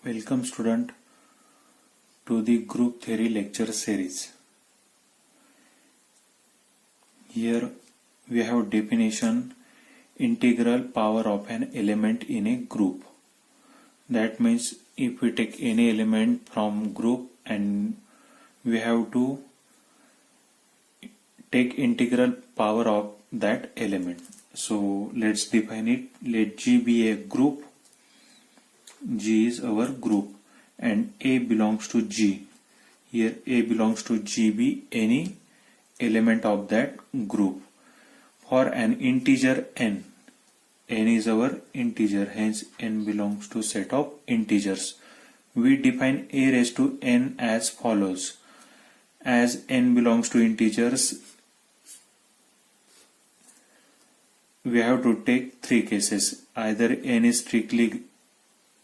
Welcome student to the group theory lecture series. Here we have definition integral power of an element in a group. That means if we take any element from group and we have to take integral power of that element. So let's define it. Let G be a group. G is our group and A belongs to G. Here A belongs to G be any element of that group. For an integer n is our integer, hence n belongs to set of integers. We define A raised to n as follows. As n belongs to integers, we have to take three cases. Either n is strictly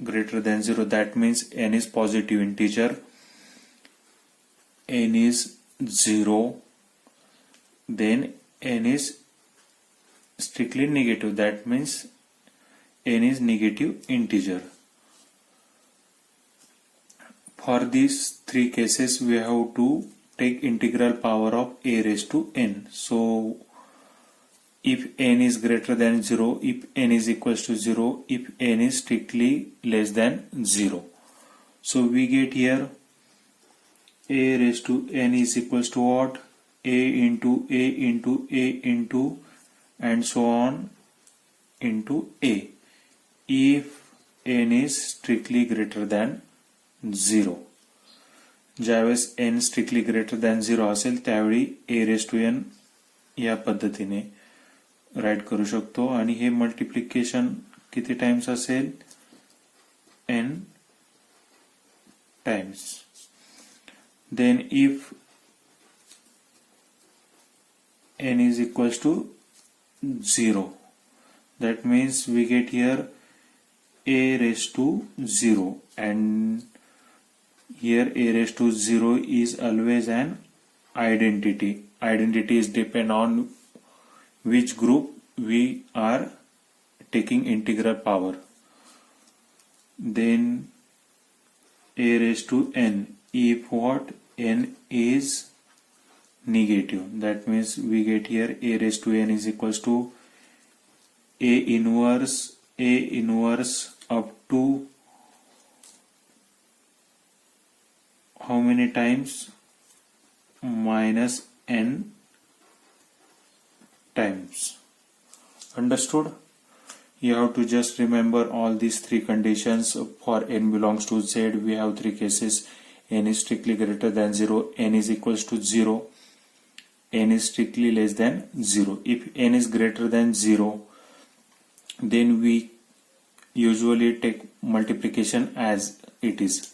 greater than 0, that means n is positive integer, n is 0, then n is strictly negative, that means n is negative integer. For these three cases we have to take integral power of a raised to n. So if n is greater than 0, if n is equals to 0, if n is strictly less than 0. So we get here a raised to n is equals to what? A into A into A into and so on into A. If n is strictly greater than 0. ज्यावेळेस n strictly greater than 0 असेल त्यावेळी a raised to n या पद्धतीने right करू शकतो आणि हे multiplication किती टाइम्स असेल n times. Then if n is equals to 0, that means we get here a raised to 0 and here a raised to 0 is always an identity. Identity is depend on which group we are taking integral power. Then a raised to n, if what? N is negative, that means we get here a raised to n is equals to a inverse up to how many times? Minus n times. Understood? You have to just remember all these three conditions. For n belongs to z, we have three cases. N is strictly greater than 0, n is equals to 0, n is strictly less than 0. If n is greater than 0, then we usually take multiplication as it is.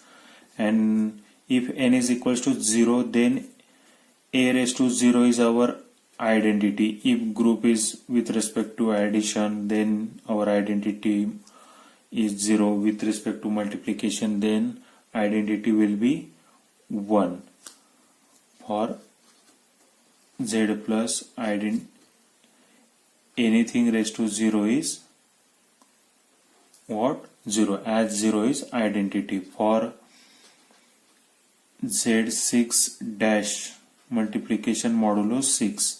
And if n is equals to 0, then a raised to 0 is our identity. If group is with respect to addition, then our identity is 0. With respect to multiplication, then identity will be 1. For z plus anything raised to 0 is what? 0, as 0 is identity. For z6 dash multiplication modulo 6,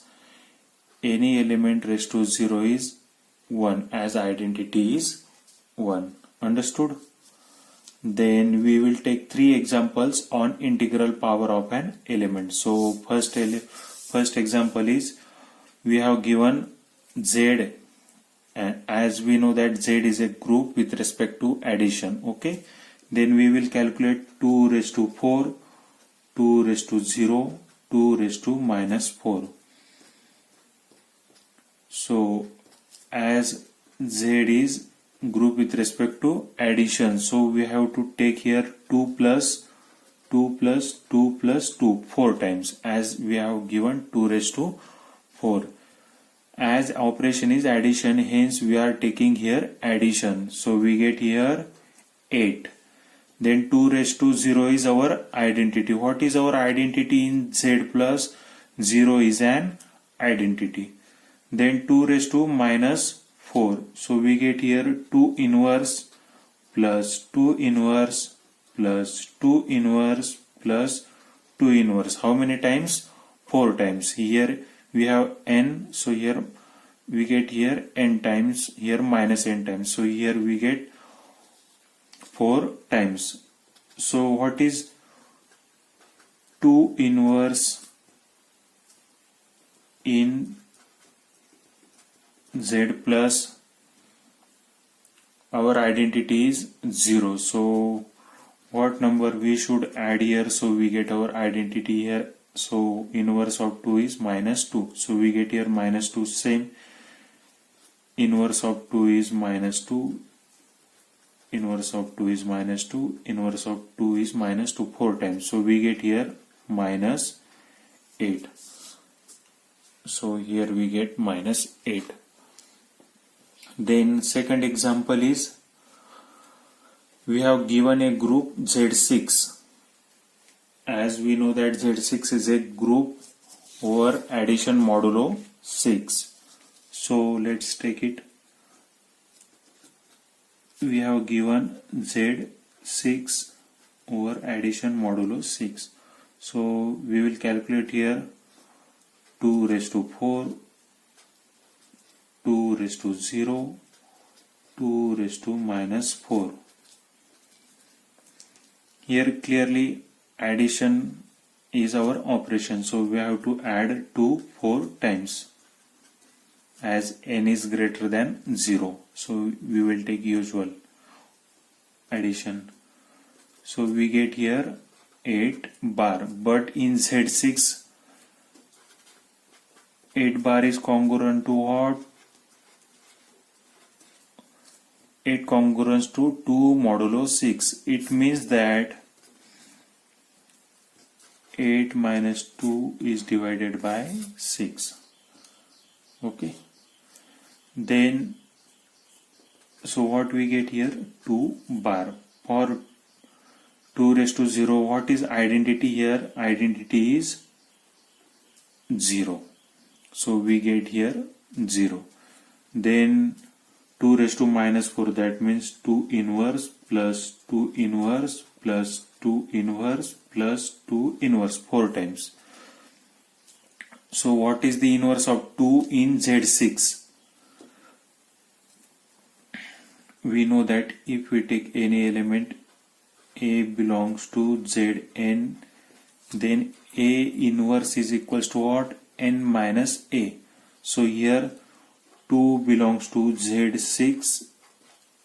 any element raised to 0 is 1, as identity is 1. Understood? Then we will take three examples on integral power of an element. So first example is, we have given z, and as we know that z is a group with respect to addition. Okay, then we will calculate 2 raised to 4, 2 raised to 0, 2 raised to minus 4. So as z is group with respect to addition, so we have to take here 2 plus 2 plus 2 plus 2 4 times, as we have given 2 raised to 4. As operation is addition, hence we are taking here addition, so we get here 8. Then 2 raised to 0 is our identity. What is our identity in z plus 0 is an identity. Then 2 raised to minus 4. So we get here 2 inverse plus 2 inverse plus 2 inverse plus 2 inverse. How many times? 4 times. Here we have n, so here we get here n times, here minus n times. So here we get 4 times. So what is 2 inverse in z plus our identity is 0. So what number we should add here? So we get our identity here. So inverse of 2 is minus 2. So we get here minus 2. Same. Inverse of 2 is minus 2. Inverse of 2 is minus 2. Inverse of 2 is minus 2. 4 times. So we get here minus 8. So here we get minus 8. Then second example is, we have given a group Z6. As we know that Z6 is a group over addition modulo 6. So let's take it. We have given Z6 over addition modulo 6. So we will calculate here 2 raised to 4, 2 raised to 0, 2 raised to minus 4. Here clearly addition is our operation, so we have to add 2 4 times as n is greater than 0. So we will take usual addition. So we get here 8 bar, but in Z6 8 bar is congruent to what? 8 congruent to 2 modulo 6. It means that 8 minus 2 is divided by 6. Okay. Then, so what we get here? 2 bar. For 2 raised to 0, what is identity here? Identity is 0. So we get here 0. Then 2 raised to minus 4, that means 2 inverse plus 2 inverse plus 2 inverse plus 2 inverse 4 times. So what is the inverse of 2 in Z6? We know that if we take any element A belongs to Zn, then A inverse is equals to what? N minus A. So here 2 belongs to Z6.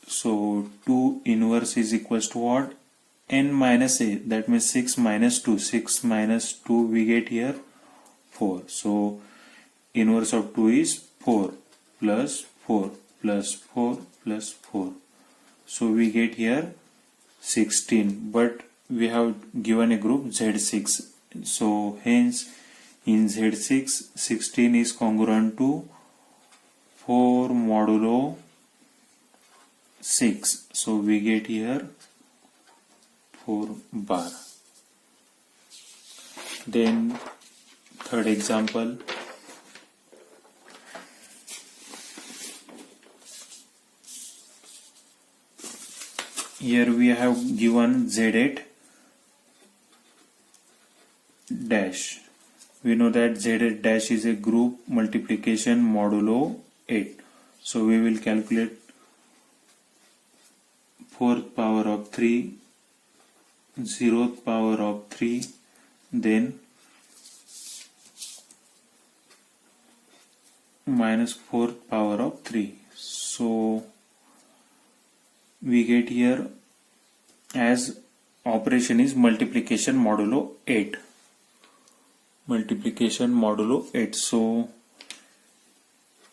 So 2 inverse is equals to what? N minus A. That means 6 minus 2. 6 minus 2 we get here 4. So inverse of 2 is 4 plus 4 plus 4 plus 4. So we get here 16. But we have given a group Z6. So hence in Z6 16 is congruent to 4 modulo 6. So we get here 4 bar. Then third example. Here we have given Z8 dash. We know that Z8 dash is a group multiplication modulo 8. So we will calculate 4th power of 3, 0th power of 3, then minus 4th power of 3. So we get here as operation is multiplication modulo 8. Multiplication modulo 8. So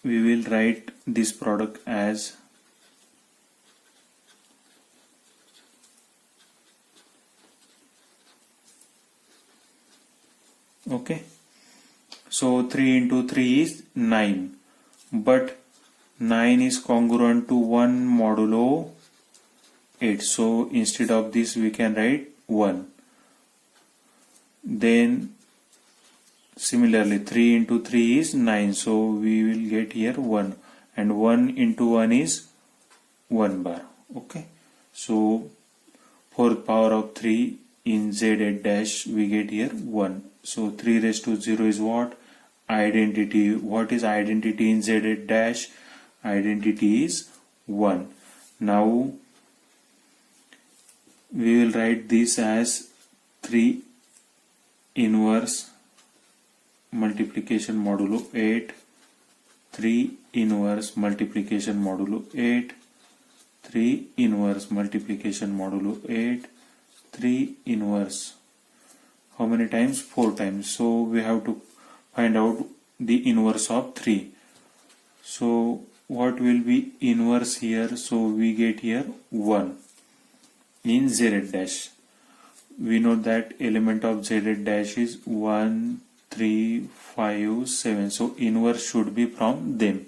we will write this product as okay. So 3 into 3 is 9, but 9 is congruent to 1 modulo 8. So instead of this we can write 1. Then similarly 3 into 3 is 9. So we will get here 1. And 1 into 1 is 1 bar. Okay. So fourth power of 3 in z8 dash we get here 1. So 3 raised to 0 is what? Identity. What is identity in z8 dash? Identity is 1. Now we will write this as 3 inverse multiplication modulo 8, 3 inverse multiplication modulo 8, 3 inverse multiplication modulo 8, 3 inverse. How many times? 4 times. So we have to find out the inverse of 3. So what will be inverse here? So we get here 1 in z8 dash. We know that element of z8 dash is 1, 3, 5, 7. So inverse should be from them.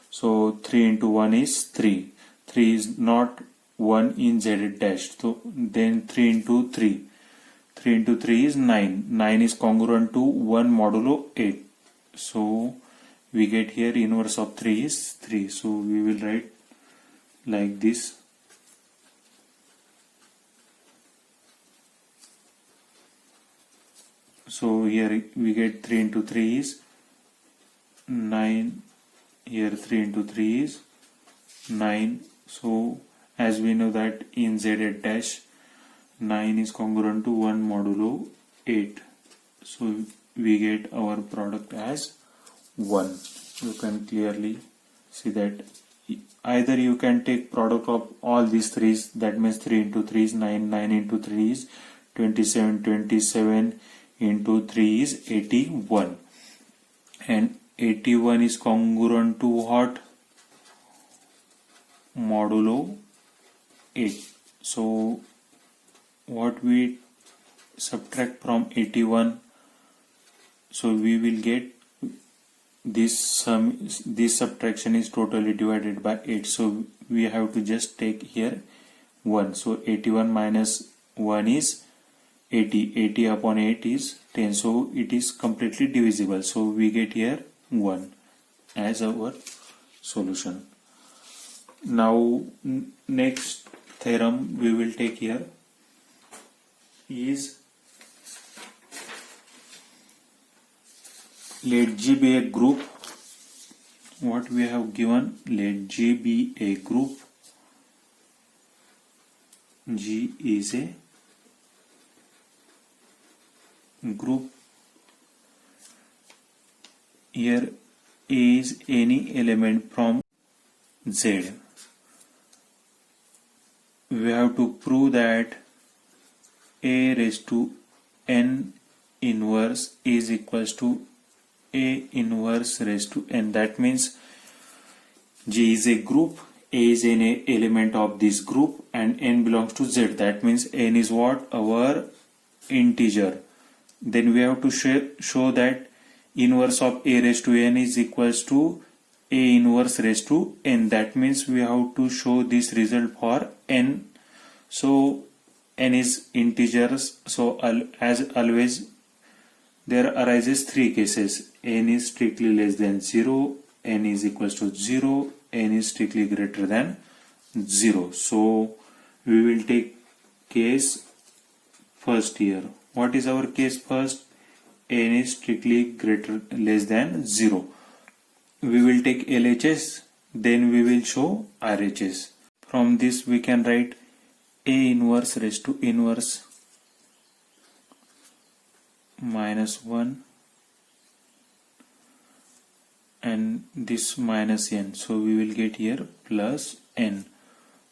So 3 into 1 is 3. 3 is not 1 in z8 dash. So then 3 into 3. 3 into 3 is 9. 9 is congruent to 1 modulo 8. So we get here inverse of 3 is 3. So we will write like this. So here we get 3 into 3 is 9. Here 3 into 3 is 9. So as we know that in z8 dash 9 is congruent to 1 modulo 8. So we get our product as 1. You can clearly see that either you can take product of all these threes, that means 3 into 3 is 9, 9 into 3 is 27, 27 into 3 is 81, and 81 is congruent to what? Modulo 8. So what we subtract from 81, so we will get this sum. This subtraction is totally divided by 8, so we have to just take here 1. So 81 minus 1 is 80. 80 upon 8 is 10. So it is completely divisible. So we get here 1 as our solution. Now next theorem we will take here is, let G be a group. What we have given, let G be a group. G is a group. Here A is any element from Z. We have to prove that A raised to n inverse is equals to A inverse raised to n. That means G is a group, A is an element of this group, and n belongs to Z. That means n is what? Our integer. Then we have to show that inverse of A raised to n is equals to A inverse raised to n. That means we have to show this result for n. So n is integers. So as always there arises 3 cases. N is strictly less than 0, n is equals to 0, n is strictly greater than 0. So we will take case first here. What is our case first? N is strictly less than 0. We will take LHS, then we will show RHS. From this we can write A inverse raised to inverse minus 1 and this minus n. So we will get here plus n,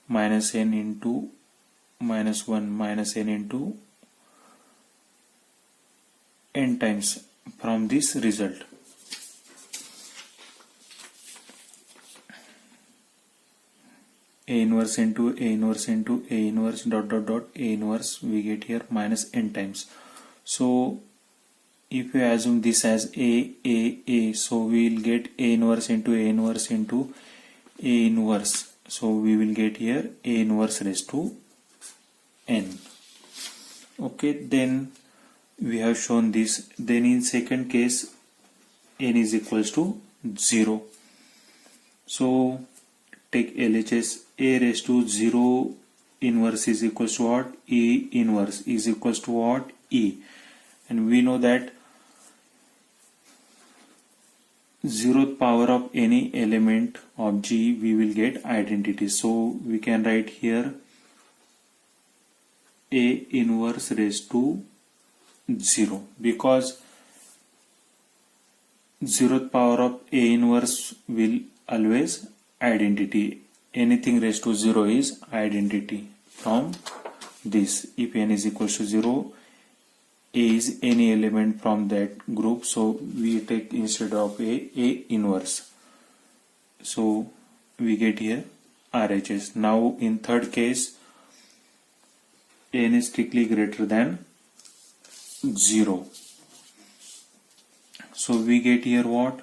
minus n into minus 1 minus n into n times from this result. A inverse into A inverse into A inverse dot dot dot A inverse, we get here minus n times. So if we assume this as A, so we will get A inverse into A inverse into A inverse. So we will get here A inverse raised to n. Okay, then we have shown this. Then in second case n is equals to 0. So take LHS. A raised to 0 inverse is equals to what? E inverse is equals to what? E. And we know that zeroth power of any element of G, we will get identity. So we can write here A inverse raised to 0, because zeroth power of A inverse will always identity. Anything raised to 0 is identity from this. If n is equals to 0, A is any element from that group, so we take instead of A inverse. So we get here RHS. Now in third case, n is strictly greater than 0. So we get here what?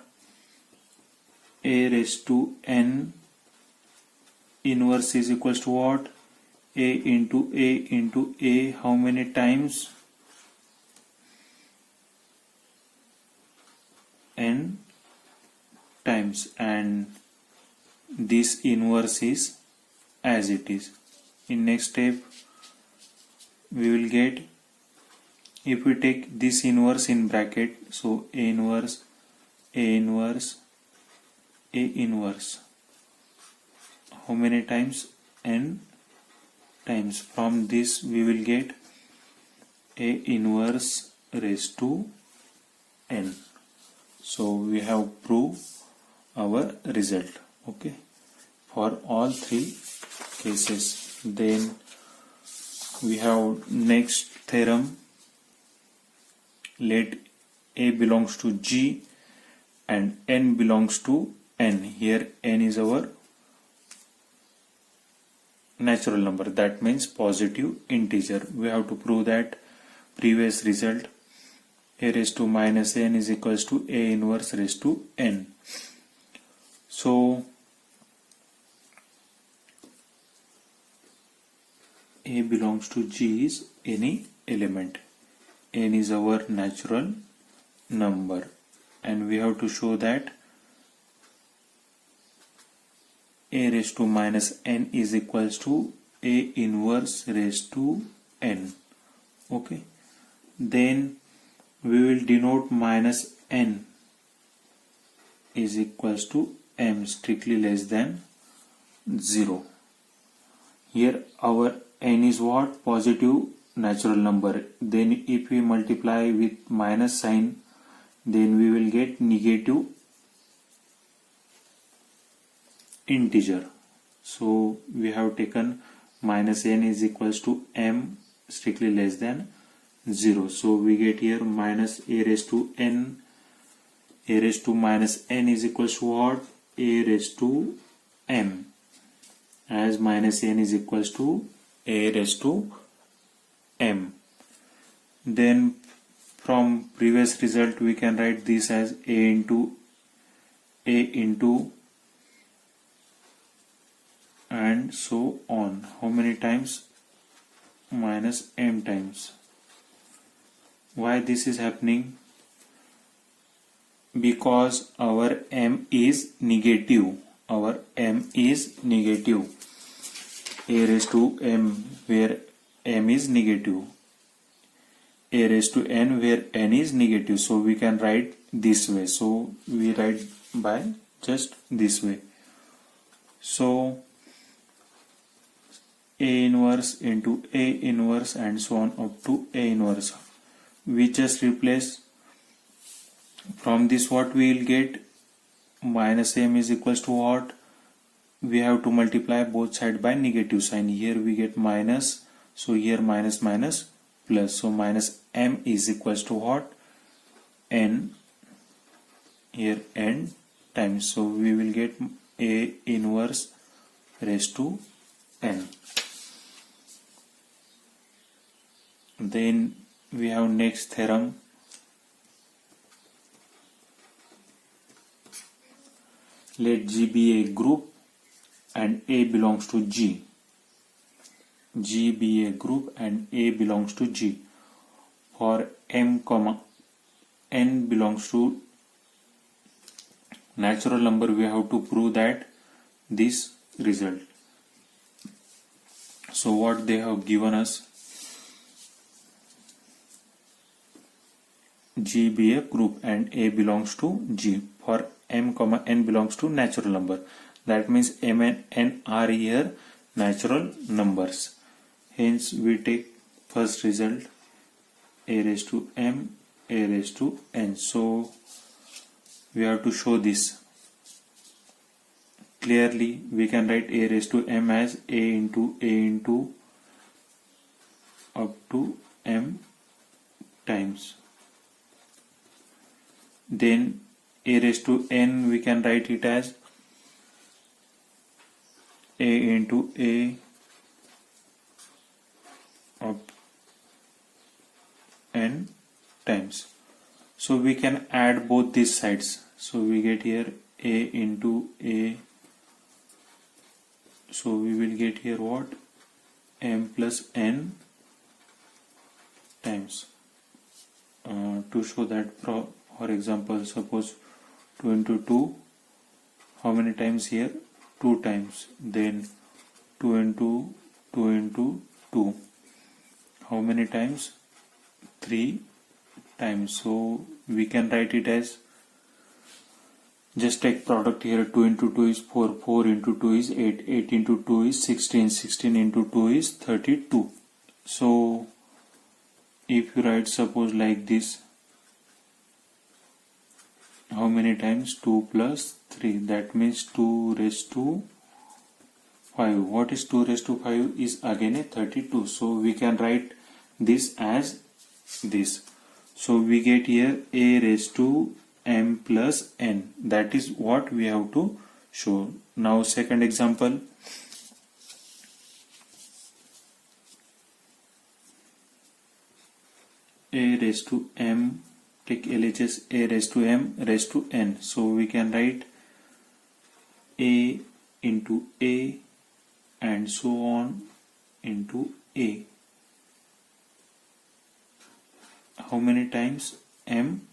A raised to n inverse is equals to what? A into A, how many times? N times, and this inverse is as it is. In next step we will get, if we take this inverse in bracket, so A inverse, A inverse, A inverse, how many times? N times. From this we will get A inverse raised to n. So we have proved our result, okay, for all three cases. Then we have next theorem. Let A belongs to G and n belongs to n. Here n is our natural number, that means positive integer. We have to prove that previous result, A raised to minus n is equals to A inverse raised to n. So A belongs to G is any element. N is our natural number, and we have to show that A raised to minus n is equals to A inverse raised to n. Okay, then we will denote minus n is equals to m strictly less than 0. Here our n is what? Positive natural number. Then if we multiply with minus sign, then we will get negative integer. So we have taken minus n is equals to m strictly less than 0. So we get here minus A raised to n. A raised to minus n is equals to what? A raised to m, as minus n is equals to A raised to m. Then from previous result we can write this as A into and so on. How many times? Minus m times. Why this is happening? Because our m is negative. Our m is negative. A raised to m where m is negative. A raised to n where n is negative. So we can write this way. So we write by just this way. So A inverse into A inverse and so on up to A inverse. We just replace. From this what we will get? Minus m is equals to what? We have to multiply both sides by negative sign. Here we get minus, so here minus minus plus. So minus m is equals to what? N. Here n times. So we will get A inverse raised to n. Then we have next theorem. Let G be a group and A belongs to G. G be a group and A belongs to G. For m comma n belongs to natural number, we have to prove that this result. So what they have given us, G be a group and A belongs to G. For M comma N belongs to natural number. That means M and N are here natural numbers. Hence we take first result A raised to M, A raised to N. So we have to show this. Clearly we can write A raised to M as A into up to M times. Then A raised to N we can write it as A into A up N times. So we can add both these sides. So we get here A into A. So we will get here what? M plus N times. To show that, for example, suppose 2 into 2, how many times here? 2 times. Then 2 into 2 into 2. How many times? 3 times. So we can write it as, just take product here, 2 into 2 is 4, 4 into 2 is 8, 8 into 2 is 16, 16 into 2 is 32. So if you write suppose like this, how many times? 2 plus 3, that means 2 raised to 5. What is 2 raised to 5 is again a 32. So we can write this as this. So we get here A raised to M plus N. That is what we have to show. Now second example. A raised to M, take LHS, A raised to M raised to N. So we can write A into A and so on into A. How many times? M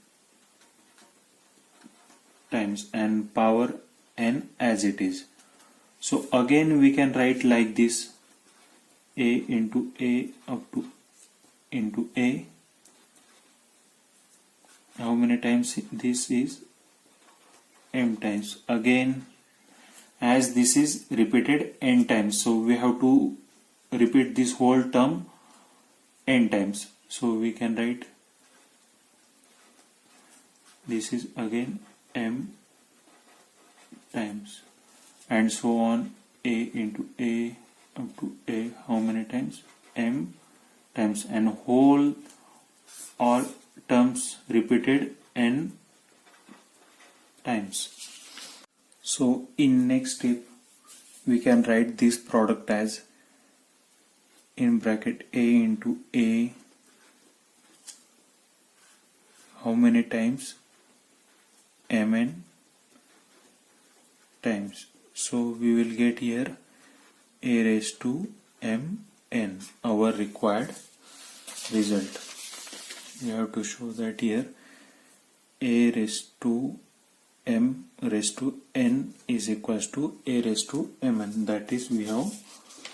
times, and power N as it is. So again we can write like this, A into A up to into A. How many times? This is M times. Again, as this is repeated N times, so we have to repeat this whole term N times. So we can write this is again M times, and so on, A into A up to A. How many times? M times, and whole all terms repeated N times. So in next step we can write this product as in bracket A into A. How many times? Mn times. So we will get here A raised to Mn, our required result. We have to show that here A raised to M raised to N is equals to A raised to Mn. That is we have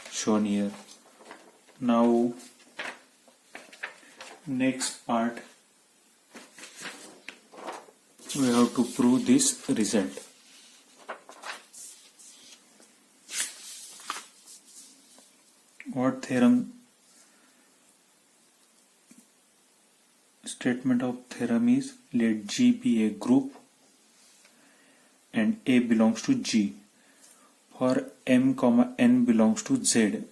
shown here. Now next part, we have to prove this result. What theorem? Statement of theorem is, let G be a group and A belongs to G for M comma N belongs to Z.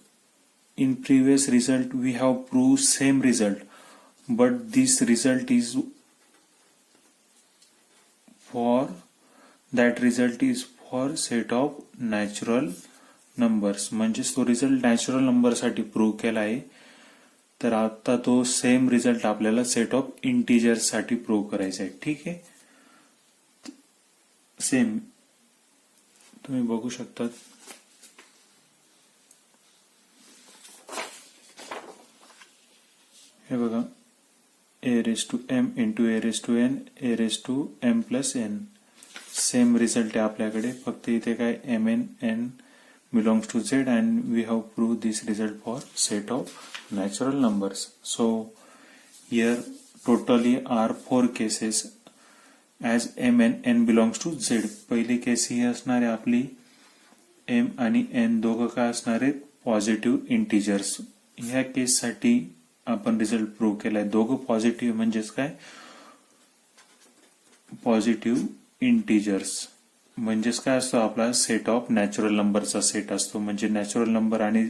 In previous result we have proved same result, but this result is for set of natural numbers. म्हणजेच तो result natural number साठी prove केला आहे. तर आता तो same result आपल्याला set of integer साठी प्रूव्ह करायचा आहे. ठीक आहे, सेम तुम्ही बघू शकता. हे बघा, A raised to M into A raised to N, A raised to M plus N. Same result आहे आपल्याकडे, फक्त इथे काय MN N belongs to Z, and we have proved this result for set of natural numbers. So here totally are 4 cases as m and n belongs to Z. पहिली case ही असणार आहे आपली m आणि n दोघं काय असणार आहेत positive integers. ह्या केस साठी आपण रिझल्ट प्रूव्ह केलाय. दोघं पॉझिटिव्ह म्हणजेच काय पॉझिटिव्ह इंटिजर्स म्हणजेच काय असतो आपला सेट ऑफ नॅचरल नंबरचा सेट असतो. म्हणजे नॅचरल नंबर आणि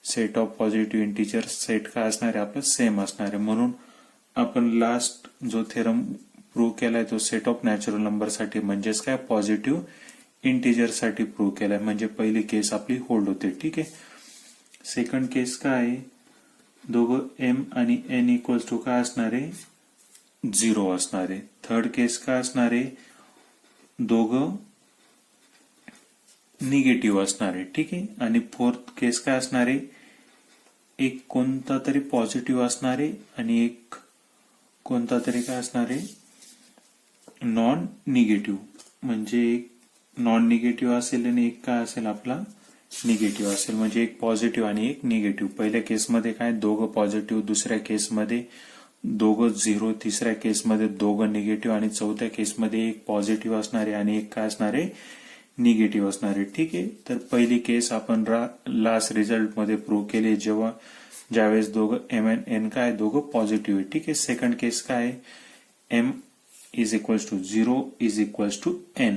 set of positive integers set काय असणार आहे आपलं सेम असणार आहे. म्हणून आपण लास्ट जो थेरम प्रूव्ह केलाय तो सेट ऑफ नॅचरल नंबर साठी म्हणजेच काय पॉझिटिव्ह इंटिजर साठी प्रूव्ह केलाय. म्हणजे पहिली केस आपली होल्ड होते. ठीक आहे. सेकंड केस काय आहे दोघं m आणि n इक्वल्स टू काय असणार आहे 0 असणार आहे. थर्ड केस काय असणार आहे दोघं निगेटिव्ह असणार आहे. ठीक आहे. आणि फोर्थ केस काय असणार आहे एक कोणता तरी पॉझिटिव्ह असणार आहे आणि एक कोणता तरी काय असणार आहे नॉन निगेटिव्ह. म्हणजे एक नॉन निगेटिव्ह असेल आणि एक काय असेल आपला निगेटिव्ह असेल. म्हणजे एक पॉझिटिव्ह आणि एक निगेटिव्ह. पहिल्या केसमध्ये काय दोघं पॉझिटिव्ह, दुसऱ्या केसमध्ये दोघं 0, तिसऱ्या केसमध्ये दोघं निगेटिव्ह आणि चौथ्या केसमध्ये एक पॉझिटिव्ह असणार आहे आणि एक काय असणार आहे निगेटिव्ह असणार आहे. ठीक आहे. तर पहिली केस आपण लास्ट रिझल्ट मध्ये प्रूव्ह केली ज्यावेळेस दोघं m आणि n काय दोघं पॉझिटिव्ह आहे. ठीक आहे. सेकंड केस काय m is equals to 0 is equals to n.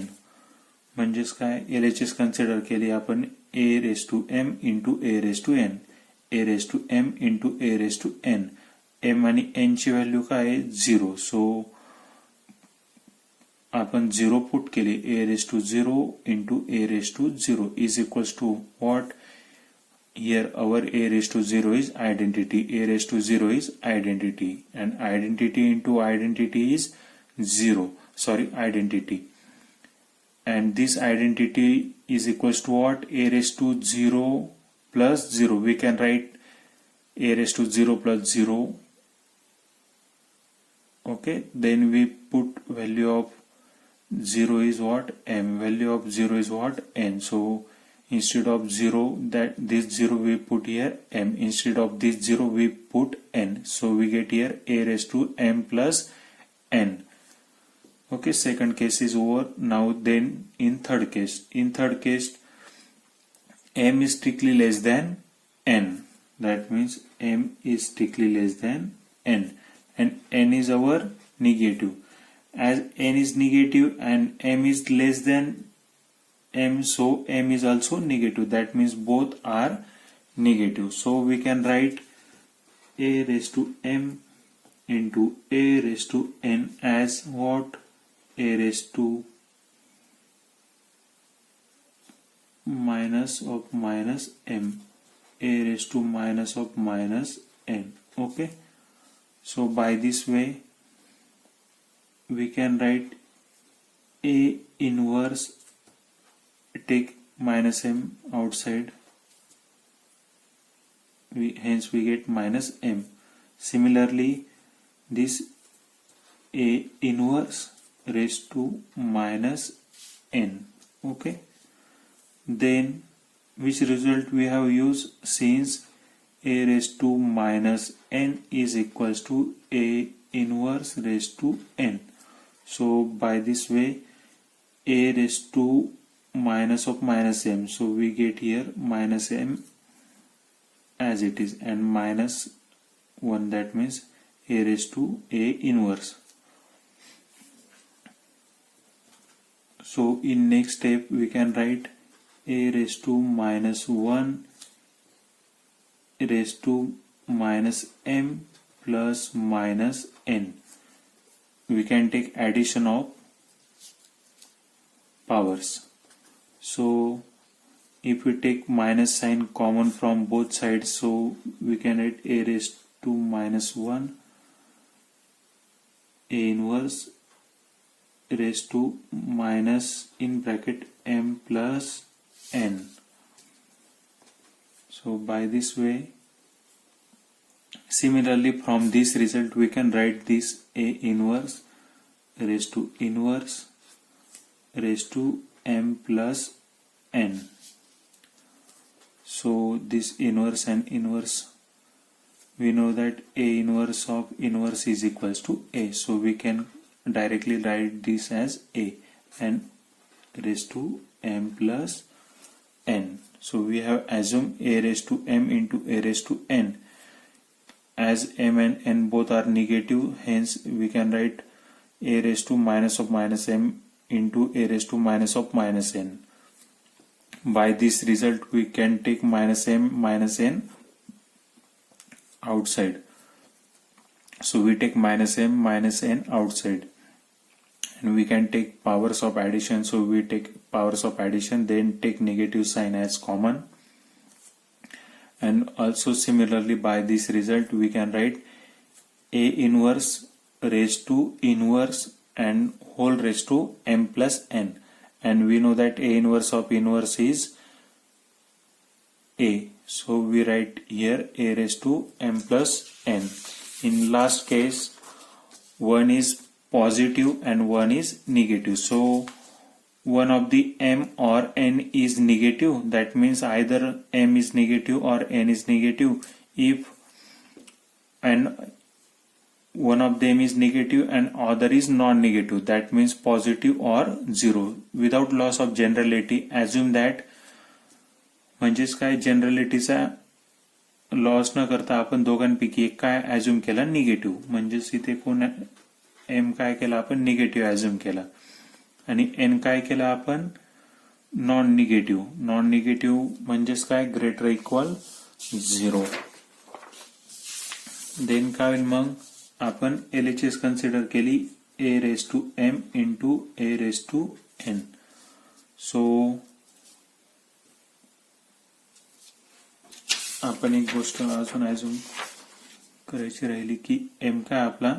म्हणजेच काय LHS कन्सिडर केली आपण a raise to m into a raise to n, a raise to m into a raise to n. m आणि n ची value काय आहे 0. So आपण 0 put केली a raise to 0 into a raise to 0 is equals to what. Here our a raised to 0 is identity. A raised to 0 is identity, and identity into identity is 0. Sorry, identity. And this identity is equals to what? A raised to 0 plus 0. We can write a raised to 0 plus 0. Okay, then we put value of 0 is what? M. Value of 0 is what? N. So instead of 0, that this 0 we put here m. Instead of this 0 we put n. So we get here a raised to m plus n. Okay, second case is over. Now then in third case m is strictly less than n. That means m is strictly less than n, and n is our negative. As n is negative and m is less than m, so m is also negative. That means both are negative. So we can write a raised to m into a raised to n as what? A raised to minus of minus m, a raised to minus of minus n. Okay, so by this way we can write a inverse, take minus m outside, hence we get minus m. Similarly this a inverse raised to minus n. Okay, then which result we have used? Since a raised to minus n is equals to a inverse raised to n, so by this way a raised to minus of minus m, so we get here minus m as it is, and minus 1, that means a raised to a inverse. So in next step we can write a raised to minus 1 raised to minus m plus minus n. We can take addition of powers. So if we take minus sign common from both sides, so we can write a raised to minus 1 a inverse raised to minus in bracket m plus n. So by this way, similarly from this result we can write this a inverse raised to inverse raised to m plus n. So this inverse and inverse, we know that A inverse of inverse is equals to A. So we can directly write this as A and raised to m plus n. So we have assumed A raised to m into A raised to n. As m and n both are negative, hence we can write A raised to minus of minus m into A raised to minus of minus n. By this result, we can take minus m minus n outside. So we take minus m minus n outside. And we can take powers of addition. So we take powers of addition, then take negative sign as common. And also similarly, by this result, we can write A inverse raised to inverse and whole raised to m plus n. And we know that A inverse of inverse is A. So we write here A raised to m plus n. In last case, one is positive and one is negative. So one of the m or n is negative. That means either m is negative or n is negative. If and one of them is negative and other is non-negative, that means positive or zero. Without loss of generality, assume that, म्हणजेच काय, जनरलिटीचा loss न करता आपण दोघांपैकी एक काय ऍज्युम केला, negative. म्हणजेच इथे कोण एम काय केला आपण, निगेटिव्ह ऍज्युम केला. आणि एन काय केला आपण, नॉन निगेटिव्ह. नॉन निगेटिव्ह म्हणजेच काय, ग्रेटर इक्वल 0. देन काय होईल, मग आपण LHS कन्सिडर केली A raised to m into A raised to n. सो आपण एक गोष्ट अजून ऍज्युम करायची राहिली की m काय आपला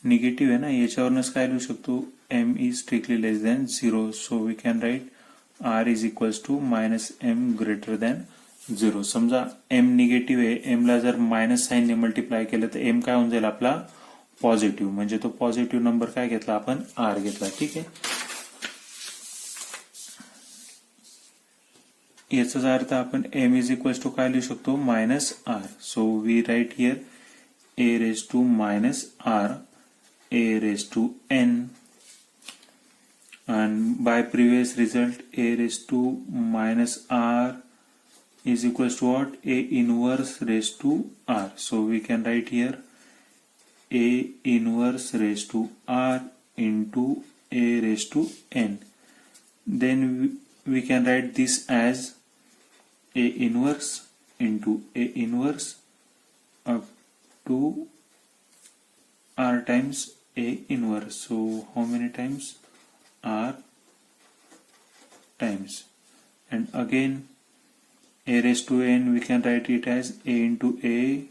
निगेटिव्ह आहे ना, याच्यावरच काय लिहू शकतो, m is strictly less than 0. So we can write r is equals to minus m greater than 0. समजा m निगेटिव्ह आहे, m ला जर मायनस साईनने मल्टिप्लाय केलं तर m काय होऊन जाईल आपला, पॉझिटिव्ह. म्हणजे तो पॉझिटिव्ह नंबर काय घेतला आपण, r घेतला. ठीक आहे, याचाच अर्थ आपण m इज इक्वल्स टू काय लिहू शकतो, minus r. So we write here a raise to minus r a raised to n, and by previous result a raised to minus r is equals to what, a inverse raised to r. So we can write here a inverse raised to r into a raised to n. Then we can write this as a inverse into a inverse up to r times a inverse. So how many times, r times, and again a raised to n we can write it as a into a,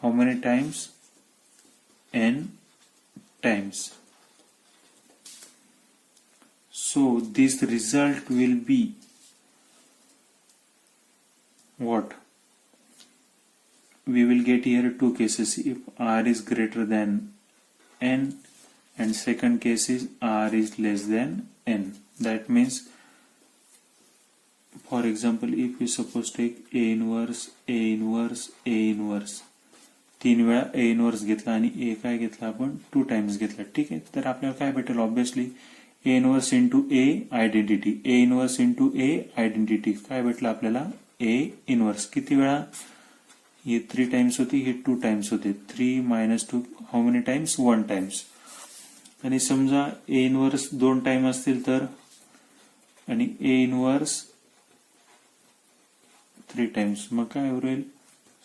how many times, n times. So this result will be what, we will get here two cases, if r is greater than n, and second case is r is less than n. That means, for example, if we suppose take a inverse, a inverse, a inverse, 3 वेळा a inverse घेतला आणि a काय घेतला आपण, 2 times घेतला. ठीक आहे, तर आपल्याला काय भेटेल, obviously a inverse into a identity, a inverse into a identity काय भेटलं आपल्याला, a inverse. किती वेळा, ये 3 टाइम्स होती, हे 2 टाइम्स होते. 3 minus 2 हाऊ मेनी टाइम्स, 1 टाइम्स. आणि समजा ए इनवर्स 2 टाइम असतील तर, आणि ए इनवर्स 3 टाइम्स, मग काय होईल,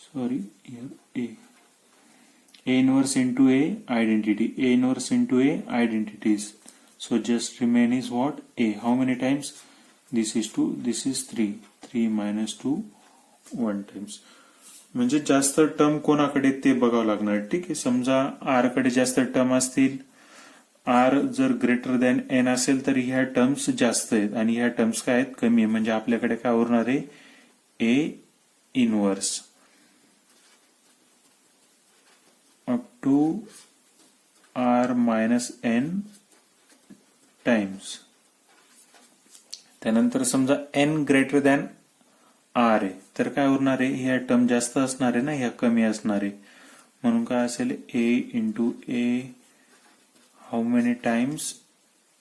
sorry here A inverse into A identity, A inverse into A identities. So just remain is what, A. How many times, this is 2, this is 3, 3 minus 2 1 times. म्हणजे जास्त term कोणाकडे ते बघावं लागणार. ठीक आहे, समजा आर कडे जास्त टर्म असतील, आर जर ग्रेटर दॅन एन असेल तर ह्या टर्म्स जास्त आहेत आणि ह्या टर्म्स काय आहेत, कमी आहे. म्हणजे आपल्याकडे काय उरणार आहे, A inverse up to R minus N times. त्यानंतर समजा एन ग्रेटर दॅन आर आहे, तर काय उरणार आहे, ह्या टर्म जास्त असणार आहे ना, ह्या कमी असणार आहे. म्हणून काय असेल, A into A, how many times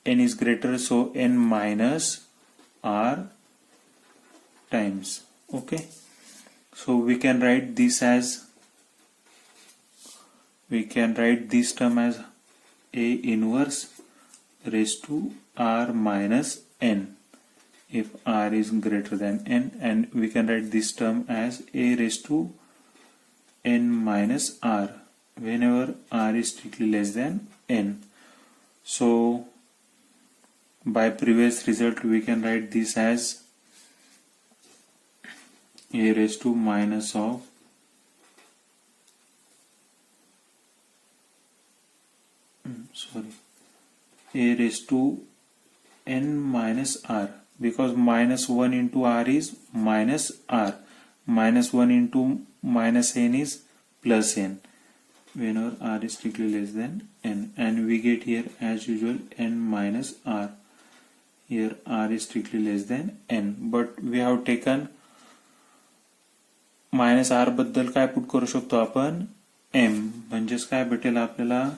N is greater, so N minus R times. Okay, so we can write this as, we can write this term as a inverse raised to r minus n if r is greater than n, and we can write this term as a raised to n minus r whenever r is strictly less than n. So by previous result we can write this as a raised to minus of a raised to n minus r, because minus 1 into r is minus r, minus 1 into minus n is plus n whenever r is strictly less than n, and we get here as usual n minus r. Here r is strictly less than n, but we have taken minus r बद्दल काय put करू शकतो आपण, m, म्हणजेच काय भेटेल आपल्याला,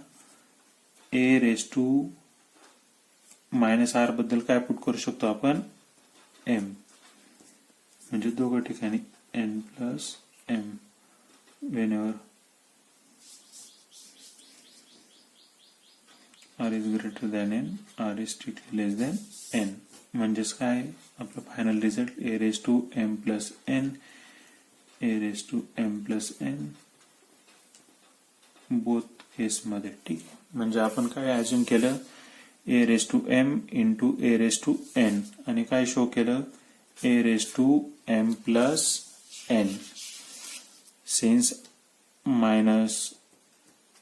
a raised to minus R बद्दल काय पुट करू शकतो आपण, एम, म्हणजे दोघं ठिकाणी N plus M whenever r is greater than n, r is strictly less than n. म्हणजेच काय आपलं final result a raised to m plus n, a raised to m plus n both केसमध्ये. ठीक आहे, म्हणजे आपण काय अज्युम केलं, a raised to m into a raised to n, आणि काय शो केलं, a raised to m plus n, since minus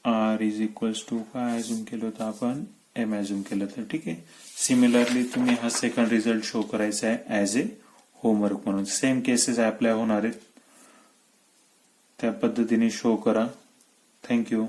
r is equals to काय अज्युम केलं होतं आपण, m अज्युम केलं. तर ठीक आहे, सिमिलरली तुम्ही हा सेकंड रिझल्ट शो करायचा आहे ऍज ए होमवर्क म्हणून. सेम केसेस अप्लाय होणार आहेत, त्या पद्धतीने शो करा. थँक्यू.